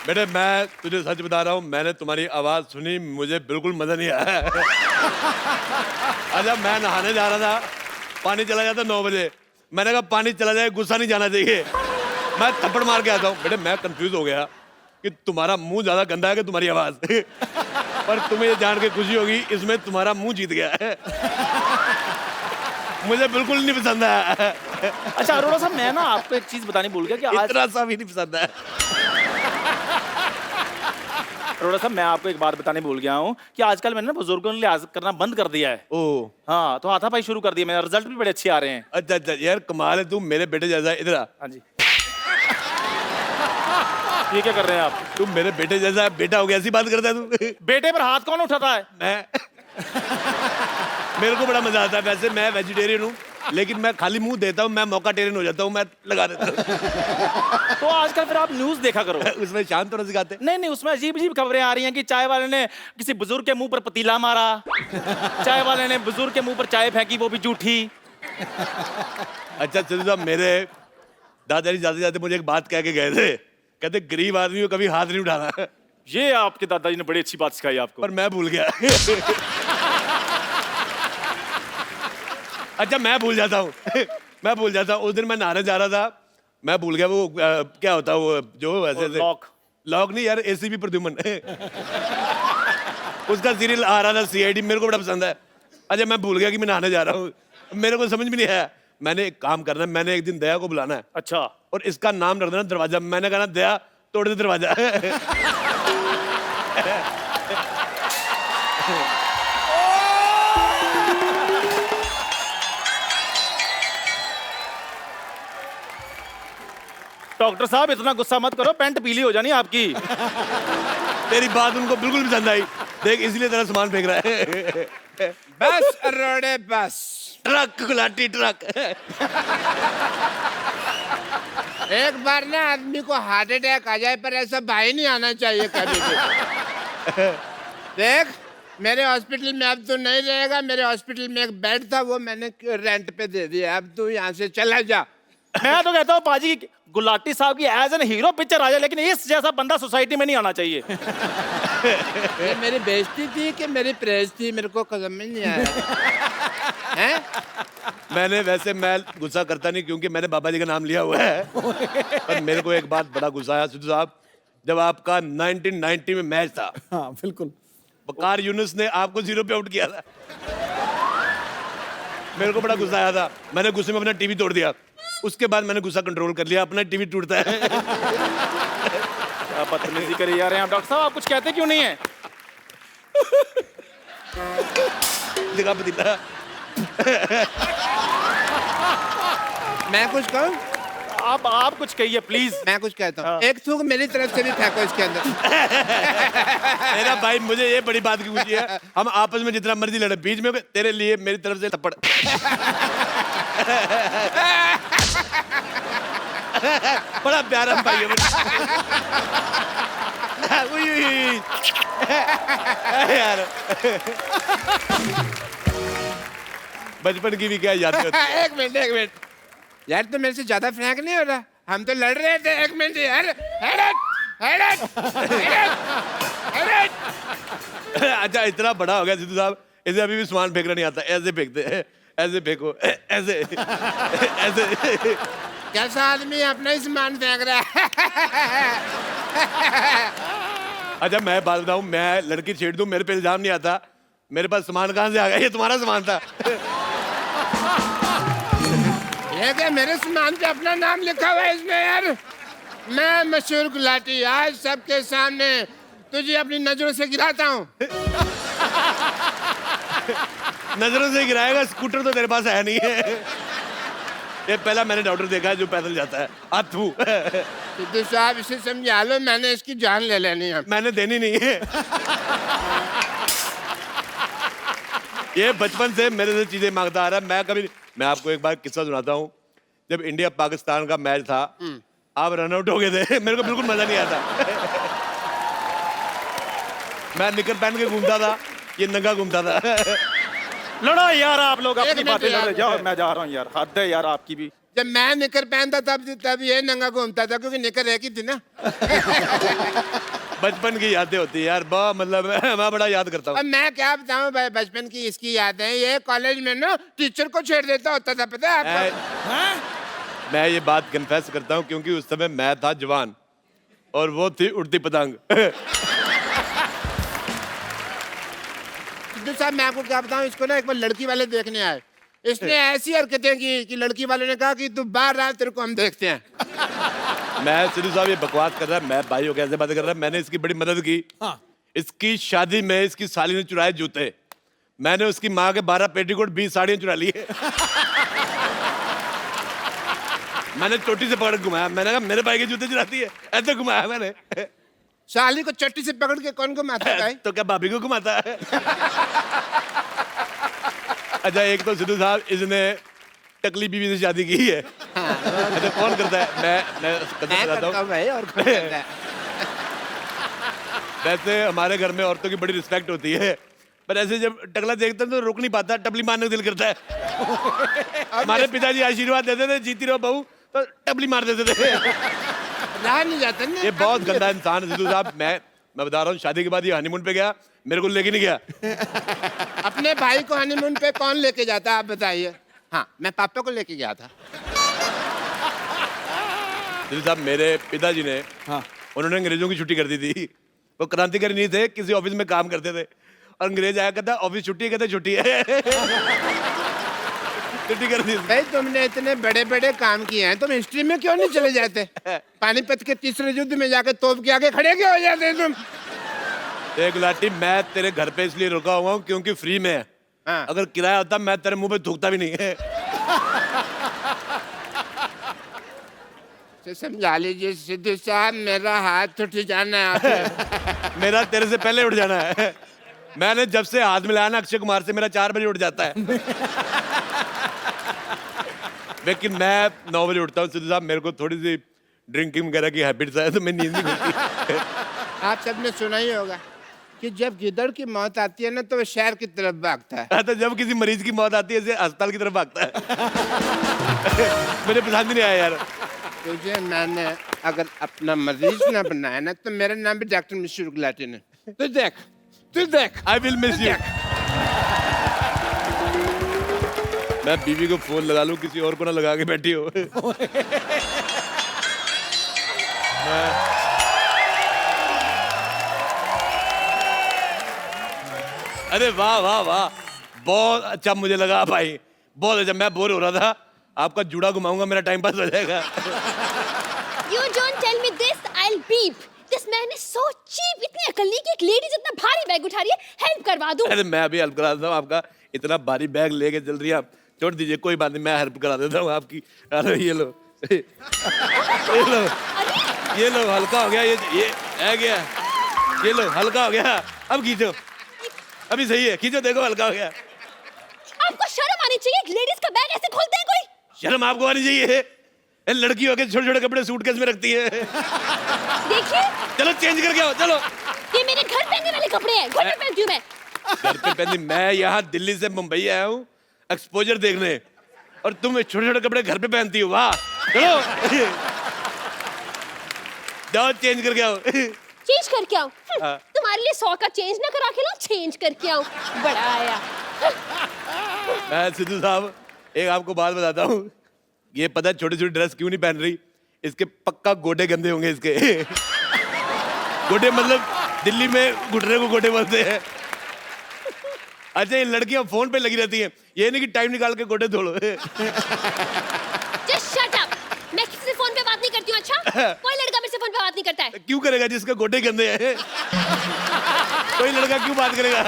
बेटे मैं तुझे सच बता रहा हूँ, मैंने तुम्हारी आवाज सुनी, मुझे बिल्कुल मजा नहीं आया। अच्छा मैं नहाने जा रहा था, पानी चला जाता 9 बजे, मैंने कहा पानी चला जाए गुस्सा नहीं जाना चाहिए, मैं थप्पड़ मार के आता हूँ। बेटे मैं कंफ्यूज हो गया कि तुम्हारा मुंह ज्यादा गंदा है कि तुम्हारी आवाज। पर तुम्हें ये जान के खुशी होगी, इसमें तुम्हारा मुंह जीत गया है। मुझे बिल्कुल नहीं पसंद है। अच्छा अरोड़ा साहब, मैं ना आपको एक चीज बतानी भूल गया कि आज इतना सा भी नहीं पसंद है। अरोड़ा साहब, मैं आपको एक बात बताने भूल गया हूँ कि आजकल मैंने ना बुजुर्गों ने लिहाज करना बंद कर दिया है। ओ हाँ, तो हाथापाई शुरू कर दिया, मेरा रिजल्ट भी बड़े अच्छे आ रहे हैं। अच्छा अच्छा यार कमाल है, तू मेरे बेटे जैसा है। इधर आ। हाँ जी। ये क्या कर रहे हैं आप? तू मेरे बेटे जैसा है, बेटा हो गया, ऐसी बात करता है तू। बेटे पर हाथ कौन उठाता है? मैं मेरे को बड़ा मजा आता है। वैसे मैं वेजिटेरियन हूँ, लेकिन मैं खाली मुंह देता हूँ, मैं मौका टेरियन हो जाता हूँ, मैं लगा देता हूँ। तो आजकल फिर आप न्यूज देखा करो। उसमें शांत होना सिखाते। नहीं नहीं, उसमें अजीब अजीब खबरें आ रही हैं कि चाय वाले ने किसी बुजुर्ग के मुंह पर पतीला मारा, चाय वाले ने बुजुर्ग के मुंह पर चाय फेंकी, वो भी जूठी। अच्छा चलो साहब, मेरे दादाजी जाते जाते मुझे एक बात कह के गए थे, कहते गरीब आदमी को कभी हाथ नहीं उठाना। ये आपके दादाजी ने बड़ी अच्छी बात सिखाई आपको। पर मैं भूल गया। अच्छा मैं भूल जाता हूँ। मैं भूल जाता हूँ। उस दिन मैं नहाने जा रहा था, मैं भूल गया वो क्या होता है वो जो ऐसे लॉक लॉक नहीं यार, एसीपी प्रद्युमन। उसका सीरियल आ रहा था सीआईडी, मेरे को बड़ा पसंद है। अच्छा मैं भूल गया कि मैं नहाने जा रहा हूँ, मेरे को समझ में नहीं आया। मैंने एक काम करना है, मैंने एक दिन दया को बुलाना है। अच्छा, और इसका नाम रख देना दरवाजा। मैंने कहा ना दया तोड़ दे दरवाजा। डॉक्टर साहब इतना गुस्सा मत करो, पैंट पीली हो जानी आपकी। तेरी बात उनको बिल्कुल पसंद आई, देख इसलिए तेरा सामान फेंक रहा है। बस अरोड़े बस। Truck Gulati truck. एक बार ना आदमी को हार्ट अटैक आ जाए, पर ऐसा भाई नहीं आना चाहिए कभी भी। देख मेरे हॉस्पिटल में अब तू नहीं रहेगा। मेरे हॉस्पिटल में एक बेड था, वो मैंने रेंट पे दे दिया। अब तू यहाँ से चला जा। मैं तो कहता हूँ पाजी की गुलाटी साहब की एज एन हीरो पिक्चर आ जाए, लेकिन इस जैसा बंदा सोसाइटी में नहीं आना चाहिए। ये मेरी बेइज्जती थी कि मेरी प्रेज थी, मेरे को कसम में नहीं आया। हैं? मैंने वैसे मैं गुस्सा करता नहीं, क्योंकि मैंने बाबा जी का नाम लिया हुआ है। पर मेरे को एक बात बड़ा गुस्सा आया सिद्धू साहब, जब आपका 1990 में मैच था। हाँ बिल्कुल। वकार यूनुस ने आपको 0 पे आउट किया था। मेरे को बड़ा गुस्सा आया था, मैंने गुस्से में अपना टीवी तोड़ दिया। उसके बाद मैंने गुस्सा कंट्रोल कर लिया, अपना टीवी टूटता है। क्या बदतमीजी करी जा रहे हैं आप डॉक्टर साहब, आप कुछ कहते क्यों नहीं है? दिखा पतीला। मैं कुछ कहूँ? आप कुछ कहिए प्लीज। मैं कुछ कहता हूँ। हाँ। एक थूक मेरी तरफ से भी फेंको इसके अंदर। मेरा भाई मुझे ये बड़ी बात की खुशी है, हम आपस में जितना मर्जी लड़े, बीच में तेरे लिए मेरी तरफ से थप्पड़। बड़ा प्यारा भाई है। उई, उई, उई। यार बचपन की भी क्या याद होती है। एक मिनट यार, तो मेरे से ज्यादा फ्रैंक नहीं हो रहा। हम तो लड़ रहे थे। एक मिनट यार। अच्छा इतना बड़ा हो गया सिद्धू साहब, इसे अभी भी सामान फेंकना नहीं आता। ऐसे फेंकते हैं, ऐसे फेंको, ऐसे ऐसे। कैसा आदमी अपना ही सामान फेंक रहा है। अच्छा मैं बात बताऊं, मैं लड़की छेड़ दूं, मेरे पे इल्जाम नहीं आता। मेरे पास सामान कहां से आ गया? ये तुम्हारा सामान था। ये क्या मेरे सामान पे अपना नाम लिखा हुआ है इसमें यार? मैं मशहूर गुलाटी आज सबके सामने तुझे अपनी नजरों से गिराता हूँ। नजरों से गिराएगा? स्कूटर तो तेरे पास है नहीं है। ये पहला मैंने डॉक्टर देखा है जो पैदल जाता है। अथू। सिद्धू साहब इसे समझा लो, मैंने इसकी जान ले लेनी है। मैंने देनी नहीं है। ये बचपन से मेरे से चीजें मांगता आ रहा है। मैं कभी, मैं आपको एक बार किस्सा सुनाता हूँ। जब इंडिया पाकिस्तान का मैच था, आप रन आउट हो गए थे, मेरे को बिल्कुल मजा नहीं आता। मैं निकर पहन के घूमता था, ये नंगा घूमता था। लड़ो यार आप लोग अपनी मिनट बातें यार। लड़ो, जाओ मैं जा रहा हूँ यार। हद है यार आपकी भी। जब मैं निकर पहनता तब ये नंगा घूमता था, क्योंकि निकर एक ही थी ना। बचपन की यादें होती है यार, मतलब मैं बड़ा याद करता हूँ। अब मैं क्या बताऊं भाई, बचपन की इसकी यादें। ये कॉलेज में ना टीचर को छेड़ देता होता था, पता है आपको? मैं ये बात कन्फेस करता हूँ क्योंकि उस समय मैं था जवान और वो थी उड़ती पतंग। सिद्धू साहब मैं आपको क्या बताऊं, इसको ना एक बार लड़की वाले देखने आए, इसने ऐसी हरकतें की कि लड़की वाले ने कहा कि तू बाहर आ, तेरे को हम देखते हैं। मैं सिद्धू साहब ये बकवास कर रहा है, मैं भाई हो कैसे बात कर रहा है, मैंने इसकी बड़ी मदद की। इसकी शादी में इसकी साली ने चुराए जूते, मैंने उसकी माँ के 12 पेटीकोट 20 साड़ियां चुरा ली है। मैंने चोटी से पकड़ घुमाया, मैंने कहा मेरे भाई के जूते चुराती है, ऐसे घुमाया मैंने। साली को चट्टी से पकड़ के कौन घुमाता है? तो क्या भाभी को घुमाता है? अच्छा एक तो सिद्धू साहब इसने टकली बीवी से शादी की है। अच्छा कौन करता है? मैं करता हूं भाई, और कौन करता है? वैसे हमारे घर में औरतों की बड़ी रिस्पेक्ट होती है, पर ऐसे जब टकला देखते हैं तो रुक नहीं पाता, टपली मारने को दिल करता है। हमारे पिताजी आशीर्वाद देते थे, जीती रहो बहू, तो टपली मार देते थे। रहा नहीं जाता ना। ये बहुत गंदा इंसान है सिद्धू साहब। मैं बता रहा हूँ, शादी के बाद ये हनीमून पे गया, मेरे को लेके नहीं गया। अपने भाई को हनीमून पे कौन लेके जाता है आप बताइए? हाँ, मैं पापा को लेके गया था। सिद्धू साहब मेरे पिताजी ने, उन्होंने अंग्रेजों की छुट्टी कर दी थी। वो क्रांतिकारी नहीं थे, किसी ऑफिस में काम करते थे, और अंग्रेज आया कहता ऑफिस छुट्टी है, कहता छुट्टी है। छुट्टी कर दी। भाई तुमने इतने बड़े बड़े काम किए हैं, तुम हिस्ट्री में क्यों नहीं चले जाते? पानीपत के तीसरे युद्ध में जाके तोप के आगे खड़े क्यों हो जाते तुम? एक लाठी, मैं तेरे घर पे इसलिए रुका हुआ हूँ क्योंकि फ्री में है। हाँ। अगर किराया होता मैं तेरे मुंह पे थूकता भी नहीं है। तो समझा लीजिए सिद्धू साहब, मेरा हाथ उठ जाना है। मेरा तेरे से पहले उठ जाना है। मैंने जब से हाथ मिलाया ना अक्षय कुमार से, मेरा 4 बजे उठ जाता है। लेकिन मैं 9 बजे उठता हूँ सिद्धू साहब, मेरे को थोड़ी सी ड्रिंकिंग वगैरह की हैबिट्स है, तो मैं नींद नहीं खुलती। आप सबने सुना ही होगा कि जब गिदड़ की मौत आती है ना तो वो शहर की तरफ भागता है। तो जब किसी मरीज की मौत आती है ऐसे अस्पताल की तरफ भागता है। मुझे पसंद नहीं आया यार। तुझे मैंने अगर अपना मरीज ना बनाया ना तो मेरा नाम भी डॉक्टर मिश्र गुलाटी ने। तू देख। I will miss you. मैं बीवी को फोन लगा लूं, किसी और को ना लगा के बैठी हो। अरे वाह वाह वाह, बहुत अच्छा मुझे लगा भाई, बहुत अच्छा। मैं बोर हो रहा था, आपका जूड़ा घुमाऊंगा, मेरा टाइम पास हो जाएगा। You don't tell me this, I'll beep. This man is so cheap. इतनी अकल नहीं कि एक लेडीज इतना भारी बैग उठा रही है, हेल्प करवा दूं। अरे मैं भी हेल्प करा देता हूँ आपका, इतना भारी बैग लेके चल रही है आप, छोड़ दीजिए, कोई बात नहीं, मैं हेल्प करा देता हूँ आपकी। अरे ये लो। ये लो हल्का हो गया, ये है गया, ये लो हल्का हो गया। अब खींचो, अभी सही है, खींचो, देखो हल्का हो गया। आपको शर्म आनी चाहिए, एक लेडीज का बैग ऐसे खोलते हैं कोई? शर्म आपको आनी चाहिए, लड़की होके छोटे छोटे कपड़े सूटकेस में रखती है। देखिए, चलो चेंज करके आओ, चलो। ये मेरे घर पहनने वाले कपड़े हैं, घर पे पहनती हूँ मैं। घर पे पहनती? मैं यहाँ दिल्ली से मुंबई आया हूँ एक्सपोजर देखने, और तुम छोटे छोटे कपड़े घर पे पहनती हो, वाह। चलो जाओ चेंज करके आओ। चेंज करके आओ? तुम्हारे लिए 100 का चेंज ना करा के लो, चेंज करके आओ। बड़ा आया। मैं सिद्धू साहब एक आपको बात बताता हूँ, ये पता है छोटी छोटी ड्रेस क्यों नहीं पहन रही? इसके पक्का गोडे गंदे होंगे इसके। गोडे मतलब दिल्ली में घुटने को गोडे बोलते हैं। अच्छा ये लड़कियां फोन पे लगी रहती हैं, ये नहीं कि टाइम निकाल के गोडे धो लो। Just shut up. मैं किसी से फोन पे बात नहीं करती हूँ, अच्छा? कोई लड़का मेरे से फोन पे बात नहीं करता है। क्यों करेगा जिसके गोडे गंदे हैं? कोई लड़का क्यों बात करेगा?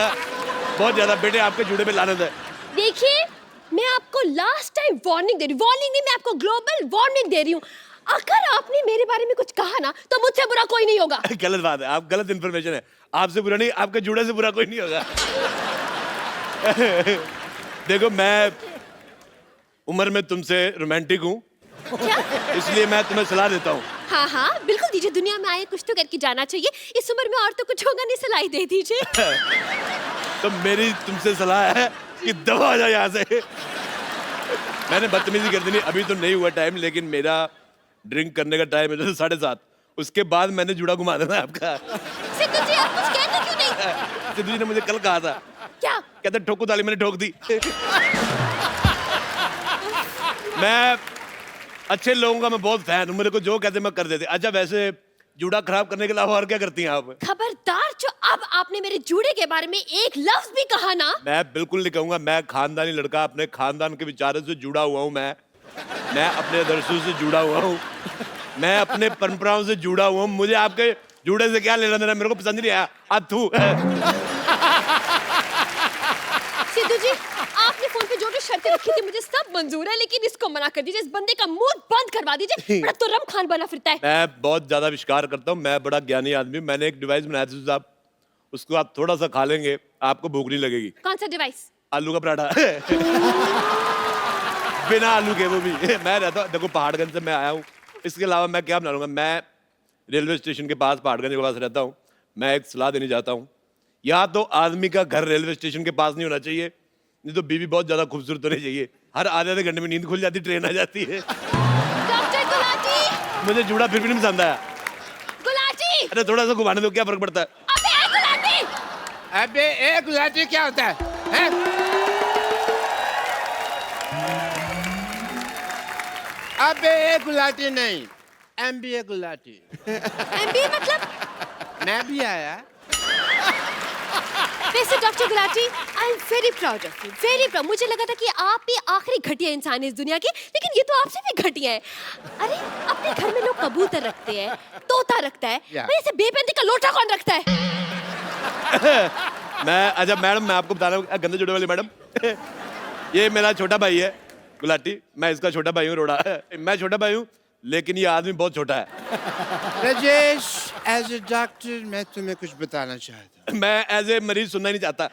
बहुत ज्यादा बेटे आपके जूड़े पे लानत है। देखिए, मैं आपको लास्ट टाइम वार्निंग दे रही हूँ, वार्निंग नहीं, मैं आपको ग्लोबल वार्निंग दे रही हूँ। अगर आपने मेरे बारे में कुछ कहा ना तो मुझसे बुरा कोई नहीं होगा। गलत बात है, आप गलत इन्फॉर्मेशन है। आपसे बुरा नहीं, आपके जूड़े से बुरा कोई नहीं होगा। देखो मैं उम्र में तुमसे रोमांटिक हूँ, इसलिए मैं तुम्हें सलाह देता हूँ। हाँ हाँ बिल्कुल दीजिए, दुनिया में आए कुछ तो करके जाना चाहिए। इस उम्र में और तो कुछ होगा नहीं, सलाह दे दीजिए। तो मेरी तुमसे सलाह है कि दबा जाओ यहाँ से। मैंने बदतमीजी कर दी नहीं, अभी तो नहीं हुआ टाइम, लेकिन मेरा ड्रिंक करने का टाइम है तो 7:30, उसके बाद मैंने जुड़ा घुमा देना आपका। सिद्धू जी आप कुछ कहते क्यों नहीं? सिद्धू जी ने मुझे कल कहा था, क्या? कहते ठोको ताली, मैंने ठोक दी। मैं अच्छे लोगों का मैं बहुत फैन हूँ, मेरे को जो कहते मैं कर देते। अच्छा वैसे जूड़ा खराब करने के अलावा और क्या करती हैं आप? खबरदार, जो अब आपने मेरे जूड़े के बारे में एक लफ्ज भी कहा ना। मैं बिल्कुल नहीं कहूंगा, मैं खानदानी लड़का, अपने खानदान के विचारों से जुड़ा हुआ हूँ। मैं अपने आदर्शों से जुड़ा हुआ हूँ, मैं अपने परंपराओं से जुड़ा हुआ हूँ। मुझे आपके जूड़े से क्या लेना देना, मेरे को पसंद नहीं आया। अथू सिद्धू जी आपने फोन पे जो जो शर्तें रखी थी मुझे सब मंजूर है, लेकिन इसको मना कर दीजिए, इस बंदे का मुंह बंद करवा दीजिए, बड़ा तुर्रम खान बना फिरता है। मैं बहुत ज्यादा विश्वास करता हूँ, मैं बड़ा ज्ञानी आदमी। मैंने एक डिवाइस बनाया था साहब, उसको आप थोड़ा सा खा लेंगे आपको भूख नहीं लगेगी। कौन सा डिवाइस? आलू का पराठा। बिना आलू के, वो भी। मैं रहता हूँ, देखो पहाड़गंज से मैं आया हूँ, इसके अलावा मैं क्या बना लूंगा। मैं रेलवे स्टेशन के पास, पहाड़गंज के पास रहता हूँ। मैं एक सलाह देनी चाहता हूँ, या तो आदमी का घर रेलवे स्टेशन के पास नहीं होना चाहिए, नहीं तो बीवी बहुत ज्यादा खूबसूरत होनी चाहिए। हर आधे घंटे में नींद खुल जाती, ट्रेन आ जाती है। डॉक्टर गुलाटी, मुझे जूड़ा फिर भी नहीं पसंद आया। गुलाटी, अरे थोड़ा सा घुमाने दो, क्या फर्क पड़ता है? अबे गुलाटी, अबे एक गुलाटी क्या होता है, हैं? अबे एक गुलाटी नहीं, MBA गुलाटी। MBA मतलब? मैं भी आया। वैसे doctor Gulati, I am very proud of you, very proud. मुझे लगा था कि आप ही आखिरी घटिया इंसान है इस दुनिया के, लेकिन ये तो आपसे भी घटिया है। अरे अपने घर में लोग कबूतर रखते हैं, तोता रखता है, या। वैसे बेपैंती का लोटा कौन रखता है? मैं, अच्छा मैडम, मैं आपको बता रहा हूँ, गंदे जुड़े वाली मैडम, ये मेरा छोटा भाई है गुलाटी, मैं इसका छोटा भाई हूँ रोड़ा। मैं छोटा भाई हूँ, लेकिन ये आदमी बहुत छोटा है। राजेश, एज ए डॉक्टर मैं तुम्हें कुछ बताना चाहता हूँ, मैं एज ए मरीज सुनना ही नहीं चाहता।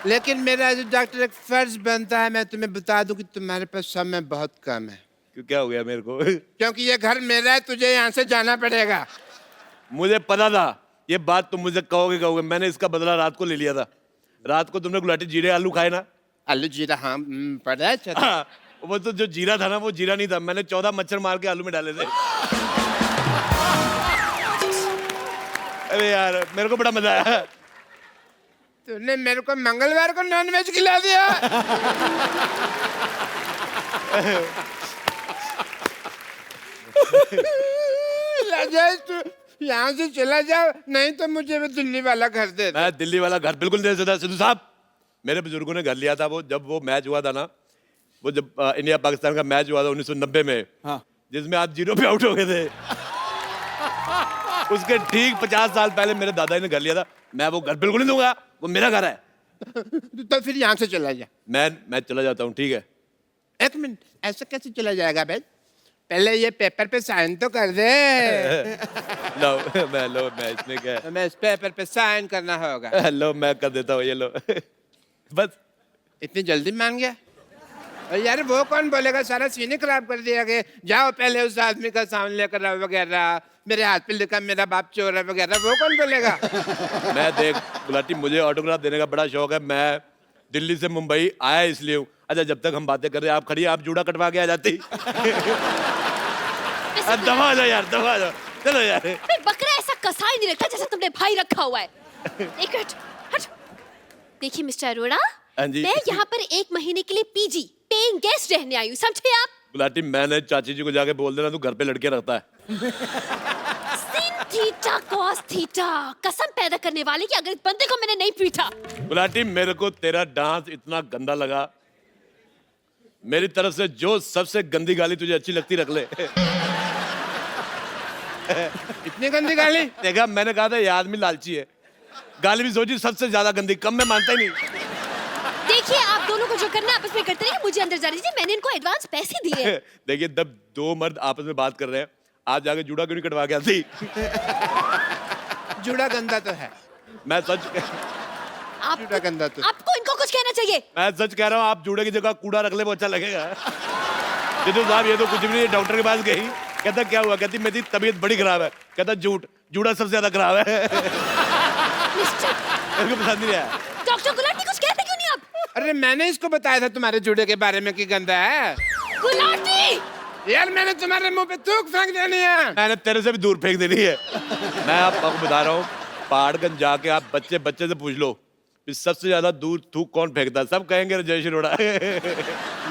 लेकिन मेरा एज ए डॉक्टर एक फर्ज बनता है, मैं तुम्हें बता दूं कि तुम्हारे पास समय बहुत कम है। क्यों, क्या हो गया मेरे को? क्योंकि ये घर मेरा है, तुझे यहाँ से जाना पड़ेगा। मुझे पता था ये बात तुम मुझे कहोगे। मैंने इसका बदला रात को ले लिया था। रात को तुमने गुलाटी जीरे आलू खाए ना? आलू जीरा, हाँ पड़ा है। चल। हाँ, वो तो जो जीरा था ना, वो जीरा नहीं था, मैंने 14 मच्छर मार के आलू में डाले थे। अरे यार मेरे को बड़ा मजा आया। तूने मेरे को मंगलवार को नॉनवेज खिला दिया। राजेश तू यहाँ से चला जा, नहीं तो मुझे वो दिल्ली वाला घर दे दे। मैं दिल्ली वाला घर बिल्कुल नहीं दे सकता सिद्धू साहब। मेरे बुजुर्गों ने घर लिया था, वो जब वो मैच हुआ था ना, वो जब इंडिया पाकिस्तान का मैच हुआ था 1990 में, हाँ। जिसमें आप 0 पे आउट हो गए थे। उसके ठीक 50 साल पहले मेरे दादाजी ने घर लिया था। मैं वो घर बिल्कुल नहीं दूंगा, वो मेरा घर है। तो फिर यहाँ से चला जा। मैं चला जाता हूँ, ठीक है? एक मिनट, ऐसे कैसे चला जाएगा भाई? पहले ये पेपर पे साइन तो कर दे। मैं इसमें क्या है? मैं इस पेपर पे साइन करना होगा। लो मैं कर देता हूँ, ये लो। बस इतनी जल्दी मान गया? और यार वो कौन बोलेगा, सारा सीन खराब कर दिया कि जाओ पहले उस आदमी का सामान लेकर आओ वगैरह, मेरे हाथ पे लिखा मेरा बाप चोर है वगैरह, वो कौन बोलेगा? मैं देख गुलाटी, मुझे ऑटोग्राफ देने का बड़ा शौक है। मैं दिल्ली से मुंबई आया इसलिए हूँ। अच्छा जब तक हम बातें कर रहे हैं, आप खड़ी, आप जूड़ा कटवा के आ जाती। दबा जाओ यार, दबा जाओ, चलो यार। मैं बकरा ऐसा कसाई नहीं रखा जैसा तुमने भाई रखा हुआ है। एक मिनट, हट। देखिए मिस्टर अरोड़ा, हाँ जी। मैं यहाँ पर 1 महीने के लिए पीजी पेइंग गेस्ट रहने आई हूँ, समझे आप? गुलाटी मैंने चाची जी को जाके बोल देना, तू घर पे लड़के रखता है। sin थीटा cos थीटा, कसम पैदा करने वाले की, अगर इस बंदे को मैंने नहीं पीटा। गुलाटी मेरे को तेरा डांस इतना गंदा लगा, मेरी तरफ से जो सबसे गंदी गाली तुझे अच्छी लगती रख ले। इतनी गंदी गाली? देखा, मैंने कहा था ये आदमी लालची है। गाली भी सोची सबसे ज्यादा गंदी, कम में मानता ही नहीं। देखिए आप दोनों को जो करना है आपस में करते रहिए, मुझे अंदर जाने दीजिए, मैंने इनको एडवांस पैसे दिए हैं। देखिए जब 2 मर्द आपस में बात कर रहे हैं, आप जाके जूड़ा क्यों नहीं कटवा के आती? जूड़ा गंदा तो है। मैं सच जूड़ा गंदा तो। आपको इनको कुछ कहना चाहिए। मैं सच कह रहा हूँ, आप जूड़े की जगह कूड़ा रख ले, वो अच्छा लगेगा। जितू साहब ये तो कुछ भी नहीं, डॉक्टर के पास गई, कहता क्या हुआ, कहती मेरी तबीयत बड़ी खराब है, कहता जूड़ा सबसे ज्यादा खराब है। मिस्टर मेरे को पसंद नहीं आया। डॉक्टर गुलाटी, कुछ कहते क्यों नहीं आप? अरे मैंने इसको बताया था तुम्हारे जूड़े के बारे में कि गंदा है। गुलाटी यार मैंने तुम्हारे मुंह पे थूक फेंक देनी है। मैंने तेरे से भी दूर फेंक देनी है। मैं आपको बता रहा हूँ, पहाड़गंज जाके आप बच्चे बच्चे से पूछ लो कि सबसे ज्यादा दूर थूक कौन फेंकता है, सब कहेंगे राजेश अरोड़ा।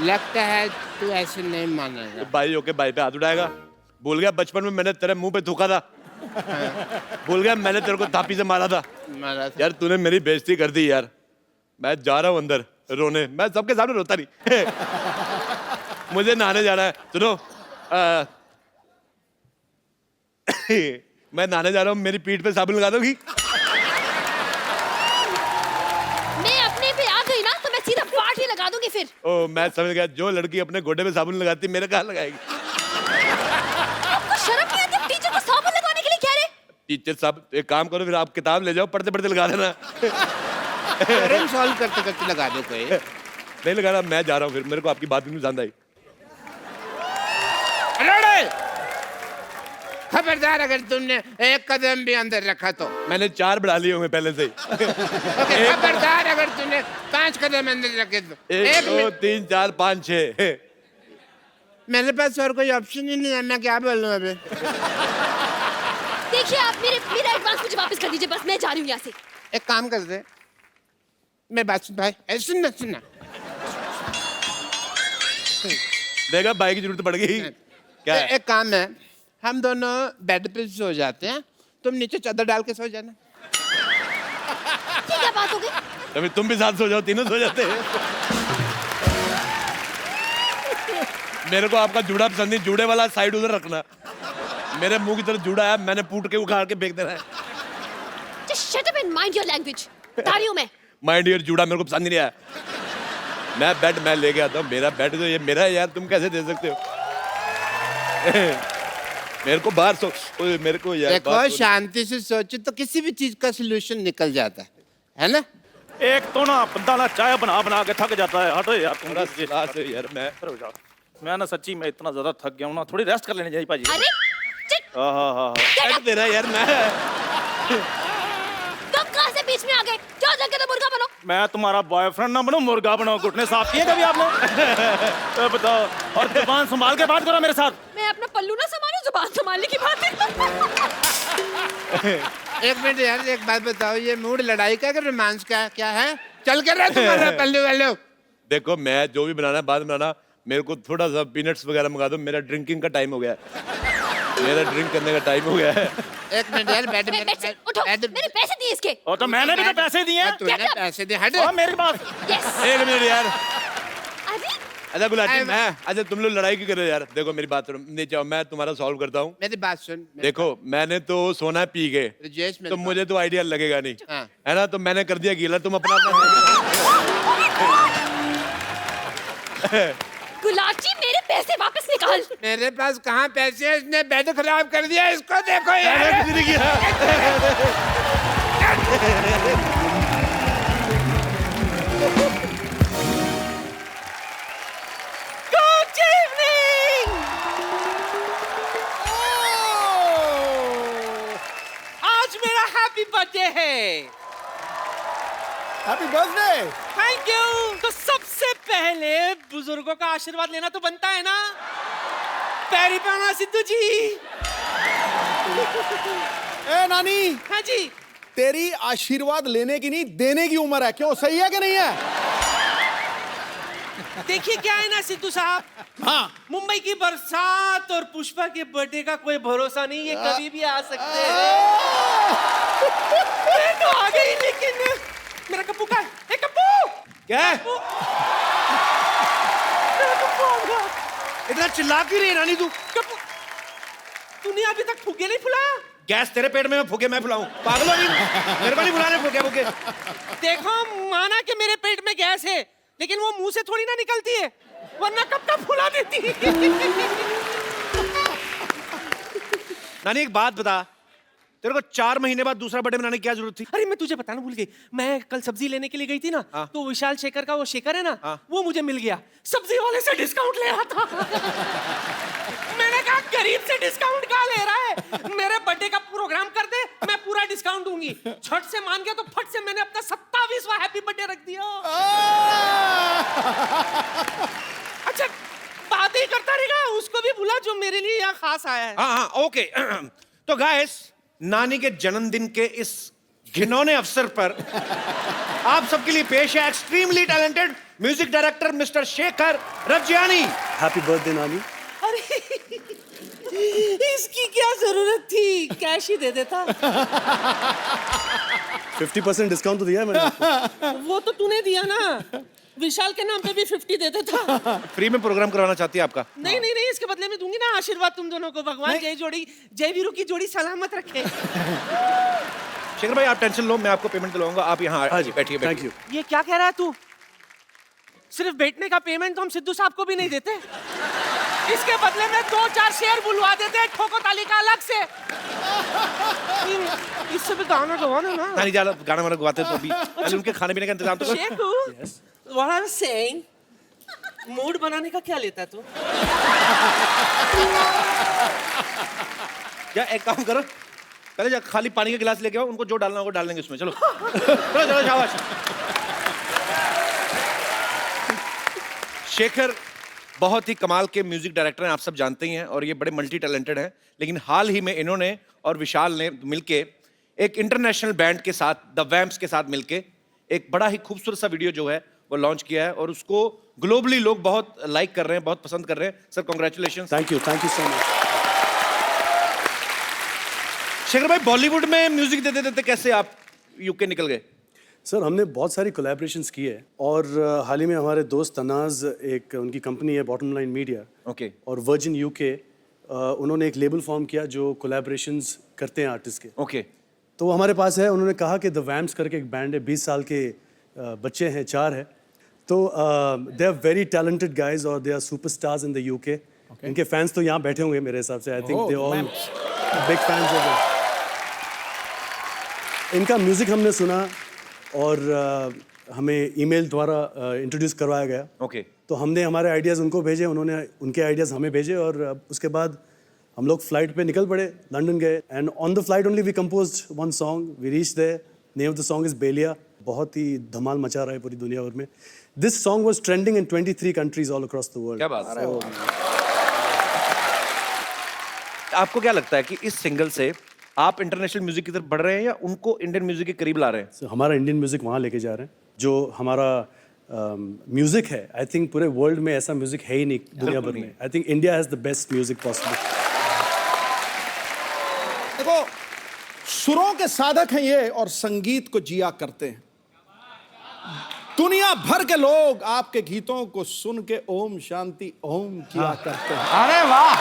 लगता है तू ऐसे नहीं मानेगा। भाई होके भाई पे हाथ उठाएगा। भूल गया बचपन में मैंने तेरे मुंह पे थूका था। भूल गया मैंने तेरे को थापी से मारा था। मारा था। यार तूने मेरी बेइज्जती कर दी यार। मैं जा रहा हूँ अंदर रोने, मैं सबके सामने रोता नहीं। मुझे नहाने जाना है। सुनो मैं नहाने जा रहा हूँ, मेरी पीठ पे साबुन लगा दोगी? मैं अपने पे आ गई ना तो मैं सीधा पार्ट ही लगा दूंगी फिर। ओ मैं समझ गया, जो लड़की अपने गोडे पे साबुन लगाती मेरे कहाँ लगाएगी? आपको शर्म नहीं आती टीचर को साबुन लगाने के लिए कह रहे? टीचर साहब एक काम करो, फिर आप किताब ले जाओ, पढ़ते पढ़ते लगा देना। प्रॉब्लम सॉल्व करते करते लगा दो कोई। नहीं लगाना, मैं जा रहा हूँ फिर, मेरे को आपकी बात भी नहीं पसंद आई। खबरदार अगर तुमने एक कदम भी अंदर रखा तो। मैंने 4 बढ़ा लिए होंगे पहले से ही। खबरदार अगर तुमने 5 कदम अंदर रखे तो। 1 2 3 4 5 6। मेरे पास और कोई ऑप्शन ही नहीं है, मैं क्या बोलूं अभी। देखिए आप मेरा एडवांस मुझे वापस कर दीजिए, बस मैं जा रही हूँ यहाँ से। एक काम कर दे, मेरी बात सुन भाई, सुनना सुनना। देखा भाई की जरूरत पड़ गई। क्या है? एक काम है, हम दोनों बेड पे सो जाते हैं, तुम नीचे चादर डाल के सो जाना। ये क्या बात हो गई? तभी तुम भी साथ सो जाओ, तीनों सो जाते हैं। मेरे को आपका जूड़ा पसंद नहीं, जूड़े वाला साइड उधर रखना। मेरे मुंह की तरफ जूड़ा है, मैंने पूट के उखाड़ के फेंक देना है। Just shut up and mind your language. बता रही हूँ मैं। माइंड योर जूड़ा मेरे को पसंद नहीं आया। मैं बेड मैं लेके आता हूँ, मेरा बेड तो ये मेरा है यार, तुम कैसे दे सकते हो? मेरे को बाहर सो, मेरे को यार देखो शांति से सोचो तो किसी भी चीज का सोल्यूशन निकल जाता है ना? एक तो ना बंदा ना चाय बना बना के थक जाता है। हटो यार तुम। यार मैं ना सच्ची में इतना ज्यादा थक गया हूँ ना, थोड़ी रेस्ट कर लेनी चाहिए भाजी। अरे चिट, हाँ बेड तेरा यार। मैं तुम कहाँ से बीच में आ गए? जाओ जाके तो मुर्गा बनो। मैं तुम्हारा बॉयफ्रेंड ना बनो, मुर्गा बनो। घुटने साफ किए कभी आपने? तो बताओ, और जुबान संभाल के बात करो मेरे साथ। मैं अपना पल्लू ना संभालूं, जुबान संभालने की बात है। एक मिनट यार, एक बात बताओ, ये मूड लड़ाई का कि रोमांस का क्या है? चल कर रहा है तुम्हारा पल्लू वालो? देखो मैं जो भी बनाना है बाद में बनाना, मेरे को थोड़ा सा पीनट्स वगैरह मंगा दो, मेरा ड्रिंकिंग का टाइम हो गया है। मेरा ड्रिंक करने का टाइम हो गया है। एक मिनट यार, बैठ बेड से उठो, मैंने पैसे दिए इसके। और तो मैंने भी तो पैसे दिए हैं। तूने पैसे दे, हट। और मेरे पास यस। एक मिनट यार। अरे अच्छा गुलाटी, मैं अच्छा तुम लोग लड़ाई क्यों कर रहे हो यार? देखो मेरी बात सुनो, नीचे आओ, मैं तुम्हारा सॉल्व करता हूँ। मेरी बात सुन। देखो मैंने तो सोना पी गए, राजेश, तो मुझे तो आइडिया लगेगा नहीं, हाँ। है ना? तो मैंने कर दिया गीला, तुम अपना गुलाटी मेरे पैसे वापस निकाल। मेरे पास कहाँ पैसे हैं? इसने बेड खराब कर दिया, इसको देखो यार। मैंने कुछ नहीं किया। Good evening. आज मेरा हैप्पी बर्थडे है। Happy birthday. Thank you. तो सबसे पहले बुजुर्गों का आशीर्वाद लेना तो बनता है ना। पैरी पाना सिद्धू जी। ए नानी, हाँ जी। तेरी आशीर्वाद लेने की नहीं देने की उम्र है, क्यों? सही है कि नहीं है? देखिए क्या है ना सिद्धू साहब, हाँ। मुंबई की बरसात और पुष्पा के बर्थडे का कोई भरोसा नहीं, ये कभी भी आ सकते हैं। मैं तो आ गई, लेकिन मेरा कप्पू का है। कप्पू क्या इतना चिल्ला क्यों रही है रानी तू? कप्पू, तूने अभी तक फुगे नहीं फुलाया? गैस तेरे पेट में, मैं फूके मैं फुलाऊं? पागल हो गई? मेरे को नहीं फुलाने फूके फूके। देखो, माना कि मेरे पेट में गैस है, लेकिन वो मुंह से थोड़ी ना निकलती है, वरना कब तक फुला देती। नानी एक बात बता, तेरे को 4 महीने बाद दूसरा बर्थडे मनाने की क्या जरूरत थी? अरे मैं तुझे बताना भूल गई, मैं कल सब्जी लेने के लिए गई थी ना, तो विशाल शेखर का वो शेखर है ना, वो मुझे मिल गया, सब्जी वाले से डिस्काउंट ले रहा था। मैंने कहा गरीब से डिस्काउंट कहाँ ले रहा है, मेरे बर्थडे का प्रोग्राम कर दे, मैं पूरा डिस्काउंट दूंगी। छठ से मान गया तो फट से मैंने अपना 27वां हैप्पी बर्थडे रख दिया। अच्छा बात ही करता रहेगा, उसको भी बुला जो मेरे लिए यहाँ खास आया है। हाँ ओके। तो गाइस, नानी के जन्मदिन के इस घिनौने अवसर पर आप सबके लिए पेश है extremely talented music director mister Shekhar Rajiani. Happy birthday नानी। अरे इसकी क्या जरूरत थी, कैश ही दे देता। 50% डिस्काउंट तो दिया है मैंने। वो तो तूने दिया ना, विशाल के नाम पे भी 50 दे देता। फ्री में प्रोग्राम करवाना चाहती है आपका? नहीं नहीं नहीं, इसके बदले में दूंगी ना आशीर्वाद तुम दोनों को। भगवान जय वीरू की जोड़ी सलामत रखे। शेखर भाई आप टेंशन लो, मैं आपको पेमेंट दिलवाऊंगा, आप यहाँ बैठिए। Thank you. ये क्या कह रहा है तू? सिर्फ बैठने का पेमेंट तो हम सिद्धू साहब को भी नहीं देते। इसके बदले में 2-4 शेयर बुलवा देते हैं, ठोको ताली का अलग से। इससे भी गाना गवाना ना। नानी ज्यादा गाना वाना गवाते तो अभी पहले उनके खाने पीने का इंतजाम तो करो। Shekhu, what I'm saying, mood बनाने का क्या लेता तू? या एक काम करो, पहले जा खाली पानी का गिलास लेके आओ, उनको जो डालना होगा डाल लेंगे उसमें। चलो चलो शाबाश। शेखर बहुत ही कमाल के म्यूजिक डायरेक्टर हैं, आप सब जानते ही हैं, और ये बड़े मल्टी टैलेंटेड हैं। लेकिन हाल ही में इन्होंने और विशाल ने मिलके एक इंटरनेशनल बैंड के साथ, द वैम्प्स के साथ मिलके एक बड़ा ही खूबसूरत सा वीडियो जो है वो लॉन्च किया है, और उसको ग्लोबली लोग बहुत लाइक कर रहे हैं, बहुत पसंद कर रहे हैं। Sir congratulation. Thank you so much. Shekhar भाई, बॉलीवुड में म्यूजिक देते देते कैसे आप यूके निकल गए? सर हमने बहुत सारी कोलैबोरेशंस की है, और हाल ही में हमारे दोस्त तनाज, एक उनकी कंपनी है बॉटम लाइन मीडिया, ओके, और वर्जिन यूके, उन्होंने एक लेबल फॉर्म किया जो कोलैबोरेशंस करते हैं आर्टिस्ट के। ओके, तो वो हमारे पास है। उन्होंने कहा कि द वैम्प्स करके एक बैंड है, 20 साल के बच्चे हैं, 4 है। तो they are very talented guys, और they are superstars in the UK. इनके फैंस तो यहाँ बैठे होंगे मेरे हिसाब से। I think they all big fans of. इनका म्यूजिक हमने सुना, और हमें ईमेल द्वारा इंट्रोड्यूस करवाया गया। ओके, तो हमने हमारे आइडियाज़ उनको भेजे, उन्होंने उनके आइडियाज़ हमें भेजे, और उसके बाद हम लोग फ्लाइट पे निकल पड़े, लंदन गए, and on the flight only we composed one song, we reach there. Name of the song is Beliya. बहुत ही धमाल मचा रहा है पूरी दुनिया भर में। This song was trending in 23 countries all across the world. क्या बात है। आपको क्या लगता है कि इस सिंगल से आप इंटरनेशनल म्यूजिक की तरफ बढ़ रहे हैं या उनको इंडियन म्यूजिक के करीब ला रहे हैं? हमारा इंडियन म्यूजिक वहाँ लेके जा रहे हैं। जो हमारा म्यूजिक है, आई थिंक पूरे वर्ल्ड में ऐसा म्यूजिक है ही नहीं दुनिया भर में। I think India has the best music possible. देखो, सुरों के साधक हैं ये, और संगीत को जिया करते हैं। दुनिया भर के लोग आपके गीतों को सुन के ओम शांति ओम किया करते हैं। अरे वाह,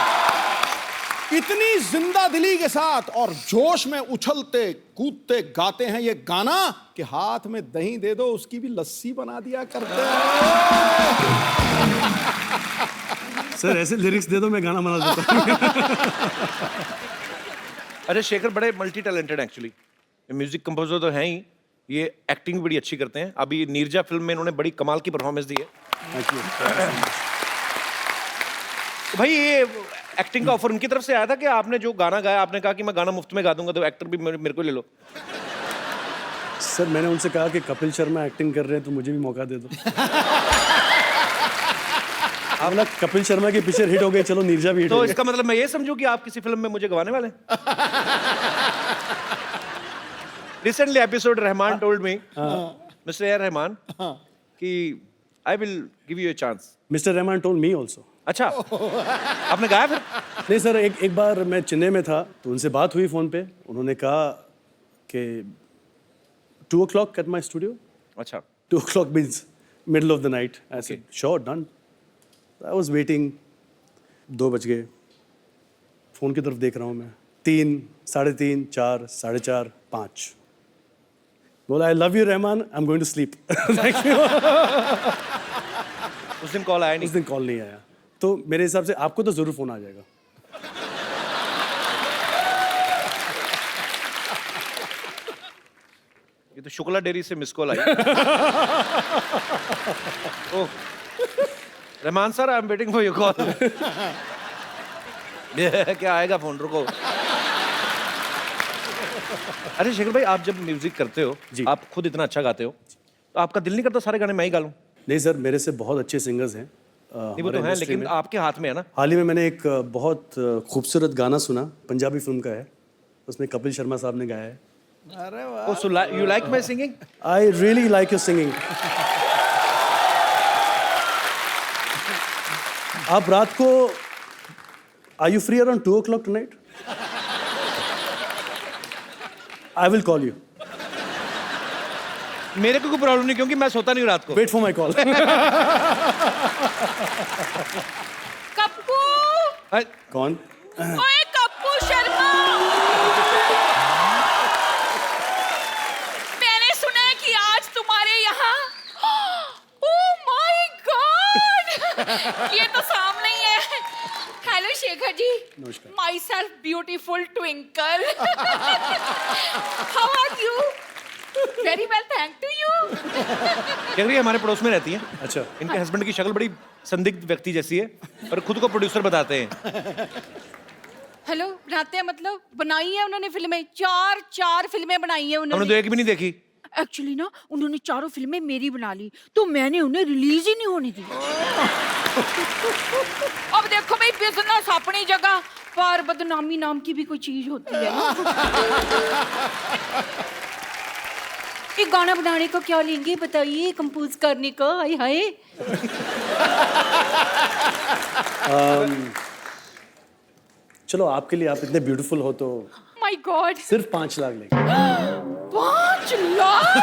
इतनी जिंदा दिली के साथ और जोश में उछलते कूदते गाते हैं ये गाना कि हाथ में दही दे दो उसकी भी लस्सी बना दिया करते हैं। सर ऐसे लिरिक्स दे दो, मैं गाना बना देता हूँ। अरे शेखर बड़े multi talented actually. Music composer तो हैं ही, ये एक्टिंग भी बड़ी अच्छी करते हैं। अभी नीरजा फिल्म में इन्होंने बड़ी कमाल की परफॉर्मेंस दी है। Thank you. तो भाई ये एक्टिंग का ऑफर उनकी तरफ से आया था कि आपने जो गाना गाया, आपने कहा कि मैं गाना मुफ्त में गा दूंगा, तो एक्टर भी मेरे को ले लो? सर मैंने उनसे कहा कि कपिल शर्मा एक्टिंग कर रहे हैं तो मुझे भी मौका दे दो। आप ना कपिल शर्मा की पिक्चर हिट हो गई, चलो नीरजा भी हिट तो हो इसका मतलब मैं ये समझूं कि आप किसी फिल्म में मुझे गवाने वाले हैं? रिसेंटली एपिसोड Rahman told me, mister A Rahman, कि I will give you a chance. Mister Rahman told me also. अच्छा, आपने गाया फिर? नहीं सर, एक बार मैं चेन्नई में था तो उनसे बात हुई फ़ोन पे। उन्होंने कहा कि 2 o'clock at my studio। अच्छा, 2 o'clock means middle of the night। I said sure, done। I was waiting। 2 बज गए, फ़ोन की तरफ देख रहा हूँ मैं। 3, 3:30, 4, 4:30, 5। बोला I love you Rahman, I'm going to sleep। Thank you। उस दिन कॉल आया नहीं? उस दिन कॉल नहीं आया। तो मेरे हिसाब से आपको तो जरूर फोन आ जाएगा। ये तो शुक्ला डेयरी से miss call I. Oh, Rahman sir, I am waiting for your call. क्या आएगा फोन, रुको। अरे शेखर भाई, आप जब म्यूजिक करते हो, जी। आप खुद इतना अच्छा गाते हो, तो आपका दिल नहीं करता सारे गाने मैं ही गा लूं? नहीं सर, मेरे से बहुत अच्छे सिंगर्स हैं नहीं, वो हमारे तो है, industry लेकिन में। आपके हाथ में है ना। हाल ही में मैंने एक बहुत खूबसूरत गाना सुना, पंजाबी फिल्म का है, उसमें कपिल शर्मा साहब ने गाया है। You like my singing? I really like your singing. आप रात को are you free around 2 o'clock tonight? I will call you. मेरे को कोई प्रॉब्लम नहीं, क्योंकि मैं सोता नहीं हूं रात को। Wait for my call. Kappu, कौन? ओए कप्पू शर्मा, मैंने सुना है कि आज तुम्हारे यहाँ, ओह माय गॉड, ये तो सामने ही है। हेलो शेखर जी, नमस्कार। Myself beautiful Twinkle, how are you? Very well, thank to you. Shekhar भाई हमारे पड़ोस में रहती हैं। अच्छा। इनके हस्बैंड की शक्ल बड़ी संदिग्ध व्यक्ति जैसी है, और खुद को प्रोड्यूसर बताते हैं। हेलो, बनाते हैं मतलब बनाई है उन्होंने फिल्में, चार फिल्में बनाई है हमने उन्होंने। तो एक भी नहीं देखी। एक्चुअली ना उन्होंने चारों फिल्में मेरी बना ली, तो मैंने उन्हें रिलीज ही नहीं होने दी। अब देखो भाई, बिजनेस अपनी जगह, पर बदनामी नाम की भी कोई चीज होती है ना। ये गाना बनाने को क्या लेंगे बताइए, कंपोज करने का? हाय हाय। चलो, आपके लिए, आप इतने ब्यूटीफुल हो तो माय गॉड, सिर्फ 5 लाख लेंगे। 5 लाख?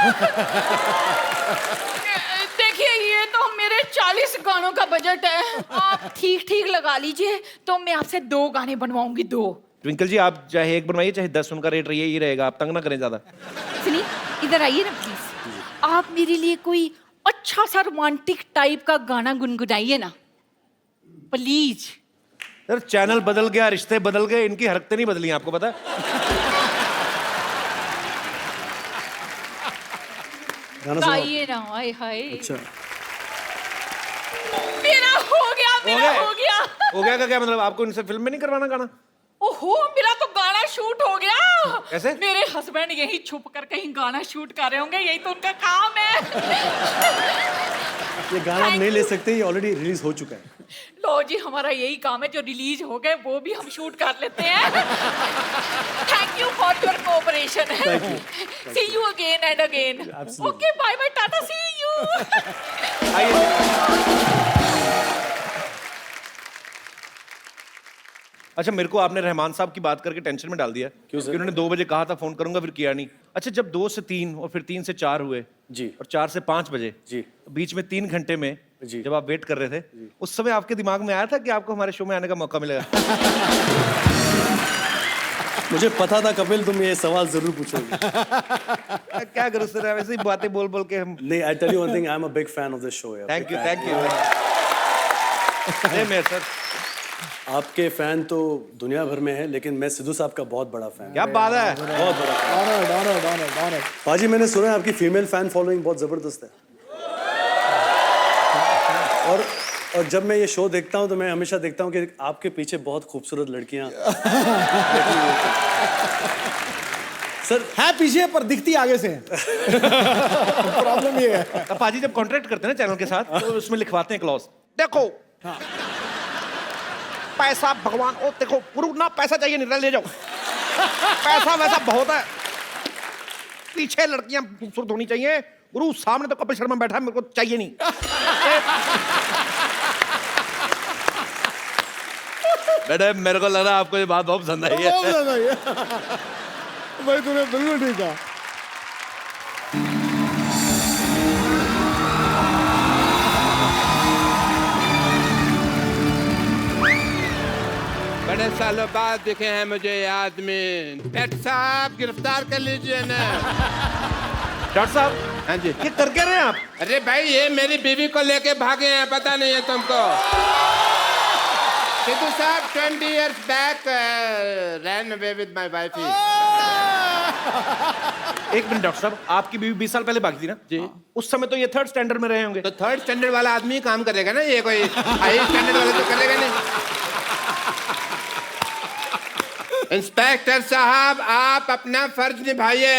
देखिए, ये तो मेरे 40 गानों का बजट है, आप ठीक ठीक लगा लीजिए, तो मैं आपसे 2 गाने बनवाऊंगी, 2। ट्विंकल जी, आप चाहे एक बनवाइए चाहे 10, उनका रेट रही ही रहेगा, आप तंग ना करें ज्यादा। सुनिए, इधर आइए ना प्लीज, आप मेरे लिए कोई अच्छा सा रोमांटिक टाइप का गाना गुनगुनाइए ना प्लीज। सर, चैनल बदल गया, रिश्ते बदल गए, इनकी हरकतें नहीं बदली, आपको पता है? गाना सुनाओ। गाइए ना, हाय हाय। अच्छा, मेरा हो गया, मेरा हो गया। हो गया का क्या मतलब? आपको इनसे फिल्म में नहीं करवाना गाना? ओहो, मेरा तो गाना शूट हो गया। कैसे? मेरे हस्बैंड यही छुप कर कहीं गाना शूट कर रहे होंगे, यही तो उनका काम है। ये गाना आप नहीं ले सकते, ये ऑलरेडी रिलीज हो चुका है। लो जी, हमारा यही काम है, जो रिलीज हो गए वो भी हम शूट कर लेते हैं। Thank you for your cooperation. See you again and again. Absolutely. Okay, bye bye, tata, see you. आइए। अच्छा, मेरे को आपने रहमान साहब की बात करके टेंशन में डाल दिया। क्यों सर? उन्होंने 2 बजे कहा था फोन करूंगा, फिर किया नहीं। अच्छा, जब 2 से 3 और फिर 3 से 4 हुए जी। और 4 से 5 बजे, जी। बीच में 3 घंटे में जी। जब आप वेट कर रहे थे, उस समय आपके दिमाग में आया था कि आपको हमारे शो में आने का मौका मिलेगा? मुझे पता था कपिल, तुम ये सवाल जरूर पूछोगे। क्या करूं सर, वैसे ही बातें बोल बोल के हम। नहीं, I tell you one thing, I am a big fan of this show. Thank you, thank you. Sir, आपके फैन तो दुनिया भर में है, लेकिन मैं सिद्धू साहब का बहुत बड़ा फैन। क्या बात है? बहुत बड़ा। पाजी, मैंने सुना है आपकी फीमेल फैन फॉलोइंग बहुत जबरदस्त है। और जब मैं ये शो देखता हूँ तो मैं हमेशा देखता हूँ कि आपके पीछे बहुत खूबसूरत लड़कियां सर है पीछे पर दिखती आगे से। प्रॉब्लम ये है। अब पाजी जब कॉन्ट्रैक्ट करते हैं ना चैनल के साथ, तो उसमें लिखवाते हैं क्लॉज, देखो पैसा भगवान, ओ देखो गुरु ना, पैसा चाहिए नहीं, ले जाओ, पैसा वैसा बहुत है, पीछे लड़कियां खूबसूरत होनी चाहिए, गुरु सामने तो कपिल शर्मा बैठा है, मेरे को चाहिए नहीं। बेटे, मेरे को लग रहा है आपको ये बात बहुत पसंद आई है। बहुत ज्यादा ये। भाई तूने बिल्कुल ठीक कहा। बड़े सालों बाद दिखे हैं मुझे ये आदमी। डॉक्टर साहब, गिरफ्तार कर लीजिए ना। डॉक्टर साहब, हाँ जी। ये कर क्या रहे हैं आप? अरे भाई, ये मेरी बीवी को लेके भागे हैं, पता नहीं है तुमको? सिद्धू साहब 20 years back ran away with my wife. एक मिनट डॉक्टर साहब, आपकी बीवी 20 साल पहले भागी थी ना जी? उस समय तो ये 3rd स्टैंडर्ड में रहे होंगे। तो 3rd स्टैंडर्ड वाला आदमी काम करेगा ना, ये कोई हाई स्टैंडर्ड वाला तो करेगा नहीं। इंस्पेक्टर साहब, आप अपना फर्ज निभाइए।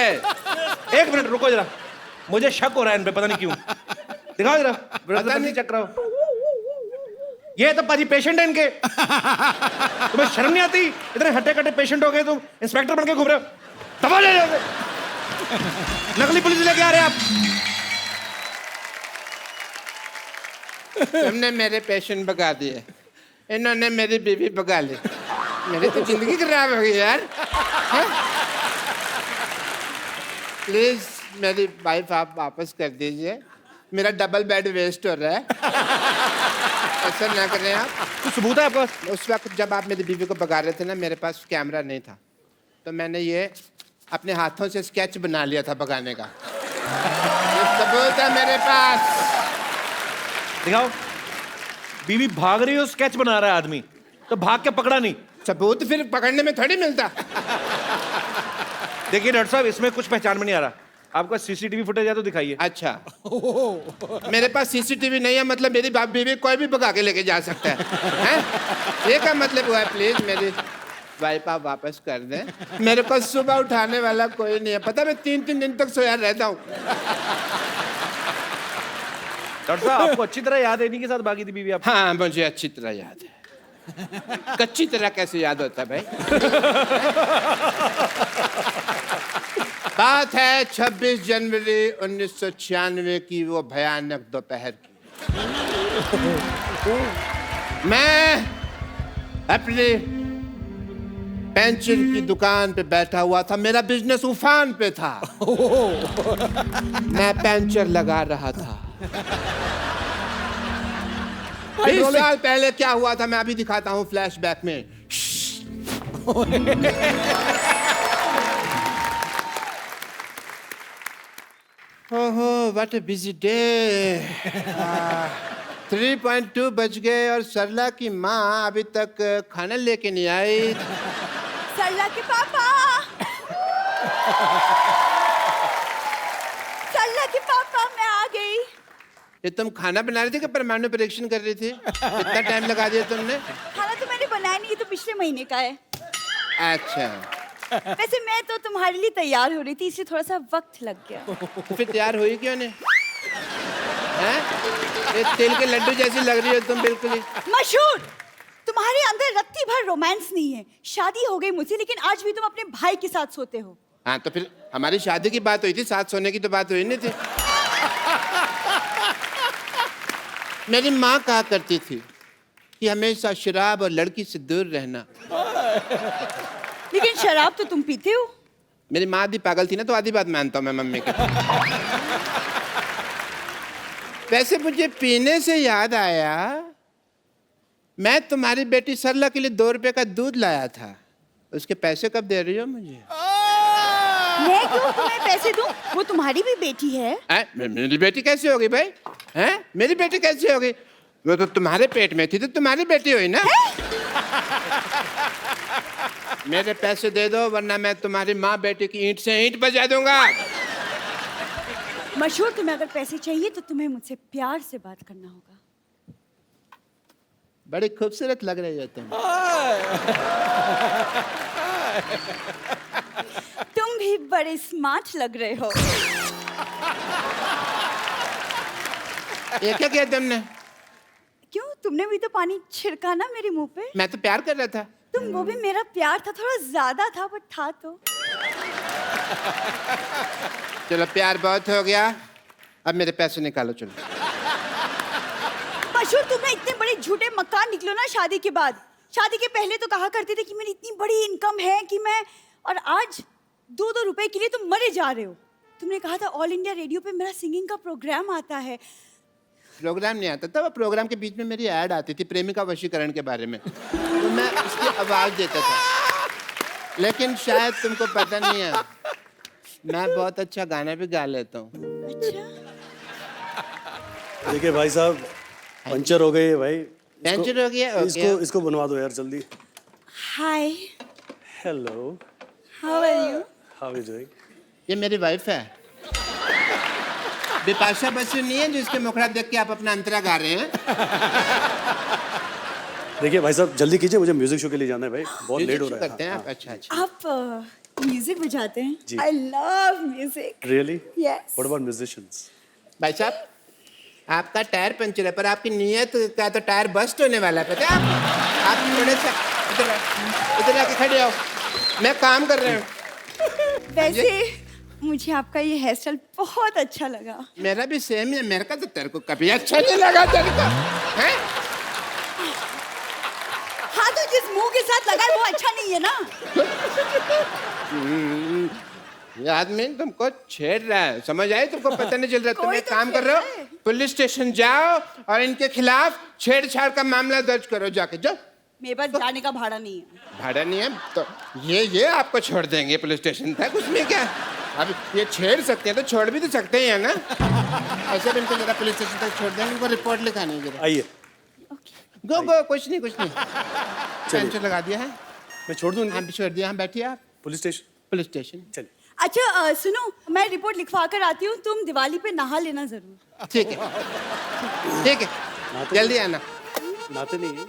एक मिनट रुको जरा, मुझे शक हो रहा है इन पे, पता नहीं क्यों। दिखाओ जरा, पता नहीं चेक कराओ। ये तो पाजी पेशेंट है इनके। तुम्हें शर्म नहीं आती? इतने हट्टे कट्टे पेशेंट हो गए, तुम इंस्पेक्टर बन के घूम रहे हो। दबा ले जाओगे। नकली पुलिस लेके आ रहे हैं आप। तुमने मेरे पेशेंट भगा दिए, इन्होंने मेरी बीवी भगा ली। मेरी तो जिंदगी खराब हो गई यार। प्लीज मेरी वाइफ आप वापस कर दीजिए, मेरा डबल बेड वेस्ट हो रहा है। ऐसा ना करें आप। कुछ सबूत है आपके पास? उस वक्त जब आप मेरी बीवी को भगा रहे थे ना, मेरे पास कैमरा नहीं था, तो मैंने ये अपने हाथों से स्केच बना लिया था भगाने का। ये सबूत है मेरे पास। दिखाओ। बीवी भाग रही हो, स्केच बना रहा है आदमी, तो भाग के पकड़ा नहीं। सबूत फिर पकड़ने में थोड़ी मिलता। देखिए डॉक्टर साहब, इसमें कुछ पहचान में नहीं आ रहा। आपका सीसीटीवी फुटेज है तो दिखाइए। अच्छा, मेरे पास सीसीटीवी नहीं है, मतलब मेरी बीवी कोई भी भगा के लेके जा सकता है, हैं? ये क्या मतलब हुआ है? प्लीज मेरी वाइफ आप वापस कर दें। मेरे को सुबह उठाने वाला कोई नहीं है, पता मैं 3-3 दिन तक सोया रहता हूँ। डॉक्टर साहब, आपको अच्छी तरह याद है इन्हीं के साथ भागी थी बीवी आप? हाँ, मुझे अच्छी तरह याद है। कच्ची तरह कैसे याद होता है भाई? बात है 26 जनवरी 1996 की, वो भयानक दोपहर की। मैं अपनी पेंचर की दुकान पे बैठा हुआ था, मेरा बिजनेस उफान पे था। मैं पेंचर लगा रहा था। 20 साल पहले क्या हुआ था मैं अभी दिखाता हूँ फ्लैशबैक में। ओहो, व्हाट अ बिजी डे। 3.2 बज गए और सरला की माँ अभी तक खाना लेके नहीं आई। सरला के पापा, सरला के पापा, मैं आ गई। ये तुम खाना बना रही थी कि परमाणु परीक्षण कर रही थी? कितना टाइम लगा दिया तुमने? खाना तो मैंने बनाया नहीं, ये तो पिछले महीने का है। अच्छा, वैसे मैं तो तुम्हारे लिए तैयार हो रही थी, इसलिए थोड़ा सा वक्त लग गया। तो फिर तैयार हुई क्यों नहीं? हैं? ये तिल के लड्डू जैसी लग रही हो तुम बिल्कुल ही। मशहूर, तुम्हारे अंदर रत्ती भर रोमांस नहीं है। शादी हो गई मुझसे, लेकिन आज भी तुम अपने भाई के साथ सोते हो। हाँ, तो फिर हमारी शादी की बात हुई थी, साथ सोने की तो बात हुई नहीं थी। मेरी माँ कहा करती थी कि हमेशा शराब और लड़की से दूर रहना। लेकिन शराब तो तुम पीते हो। मेरी माँ आधी पागल थी ना, तो आधी बात मानता हूँ मैं मम्मी की। वैसे मुझे पीने से याद आया, मैं तुम्हारी बेटी सरला के लिए 2 रुपए का दूध लाया था, उसके पैसे कब दे रही हो मुझे? मैं क्यों तुम्हें पैसे दूं? वो तुम्हारी भी बेटी है। मेरी बेटी कैसे होगी भाई? हैं? मेरी बेटी कैसे होगी? वो तो तुम्हारे पेट में थी, तो तुम्हारी बेटी हुई ना। मेरे पैसे दे दो, वरना मैं तुम्हारी माँ बेटी की ईंट से ईंट बजा दूंगा। मशहूर, तुम्हें अगर पैसे चाहिए तो तुम्हें मुझसे प्यार से बात करना होगा। बड़ी खूबसूरत लग रही हो तुम। तुम भी बड़े स्मार्ट लग रहे हो। ये क्या किया तुमने? क्यों, तुमने भी तो पानी छिड़का ना मेरे मुंह पे। मैं तो प्यार कर रहा था। तुम, वो भी मेरा प्यार था, थोड़ा ज्यादा था, बट था तो। चलो प्यार बहुत हो गया, अब मेरे पैसे निकालो चलो। मशहूर, तुम्हें इतने बड़े झूठे मक्कार निकलो ना शादी के बाद। शादी के पहले तो कहा करते थे कि मेरी इतनी बड़ी इनकम है कि मैं, और आज 2-2 रुपए के लिए तुम मरे जा रहे हो। तुमने कहा था ऑल इंडिया रेडियो पे मेरा सिंगिंग का प्रोग्राम आता है। प्रोग्राम नहीं आता था, वो प्रोग्राम के बीच में मेरी ऐड आती थी प्रेमिका वशीकरण के बारे में, तो मैं उसकी आवाज देता था। लेकिन शायद तुमको पता नहीं है, मैं बहुत अच्छा गाना भी गा लेता हूँ। अच्छा, देखिए भाई साहब, पंचर हो गई है भाई। पंचर हो गया? इसको बनवा दो यार जल्दी। Hi, hello, how are you? How are you doing? ये मेरी वाइफ है, बिपाशा बसु नहीं है, जिसके मुखड़ा देख के आप अपना अंतरा गा रहे हैं। देखिए भाई साहब जल्दी कीजिए, मुझे म्यूजिक शो के लिए जाना है भाई, बहुत लेट हो रहा है। करते हैं आप? अच्छा अच्छा। आप म्यूजिक बजाते हैं? जी। I love music. Really? Yes. What about musicians? भाई साहब, आपका टायर पंचर है, पर आपकी नीयत का तो टायर बस्ट होने वाला है, पता है आप थोड़े सा इधर आके खड़े हो, मैं काम कर रहा हूँ। वैसे मुझे आपका ये हेयर स्टाइल बहुत अच्छा लगा। मेरा भी सेम है, मेरे का तो तेरे को कभी अच्छा नहीं लगा तेरे को, हैं? हाँ तो जिस मुंह के साथ लगा है वो अच्छा नहीं है ना। ये आदमी तुमको छेड़ रहा है, समझ आए? तुमको पता नहीं चल रहा। तुम कोई एक तो काम कर छेड़ रहे हो, रहा है। पुलिस स्टेशन जाओ और इनके खिलाफ छेड़छाड़ का मामला दर्ज करो जाके। जाओ। मेरे पास जाने का भाड़ा नहीं है। भाड़ा नहीं है तो ये आपको छोड़ देंगे पुलिस स्टेशन तक, उसमें क्या। अब ये छेड़ सकते हैं तो छोड़ भी तो सकते हैं ना। ऐसे भी इनको जरा पुलिस स्टेशन तक छोड़ देंगे, इनको रिपोर्ट लिखानी है जरा। आइए गो गो, कुछ नहीं कुछ नहीं। टेंशन लगा दिया है। मैं छोड़ दूँ हाँ छोड़ दिया, हाँ बैठिए आप। Police station? पुलिस स्टेशन चलिए। अच्छा सुनो, मैं रिपोर्ट लिखवा कर आती हूँ, तुम दिवाली पे नहा लेना जरूर। ठीक है ठीक है, जल्दी आना। नहाते नहीं है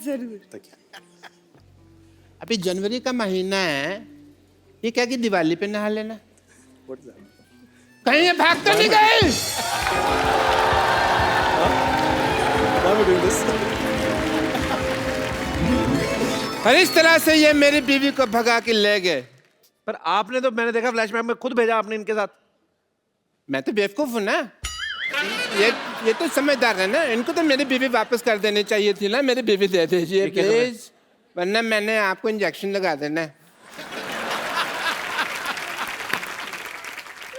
जरूर। तकिया। अभी जनवरी का महीना है, ये क्या कि दिवाली पे नहा लेना? What is that? कहीं ये भाग तो नहीं गए? Why are we doing this? और इस तरह से ये मेरी बीवी को भगा के ले गए। पर आपने तो, मैंने देखा फ्लैशबैक में खुद भेजा आपने इनके साथ। मैं तो बेवकूफ हूँ ना। ये तो समझदार है ना, इनको तो मेरी बीवी वापस कर देनी चाहिए थी ना। मेरी बीवी दे दीजिए प्लीज, वरना मैंने आपको इंजेक्शन लगा देना है।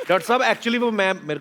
डॉक्टर साहब एक्चुअली वो मैं मेरे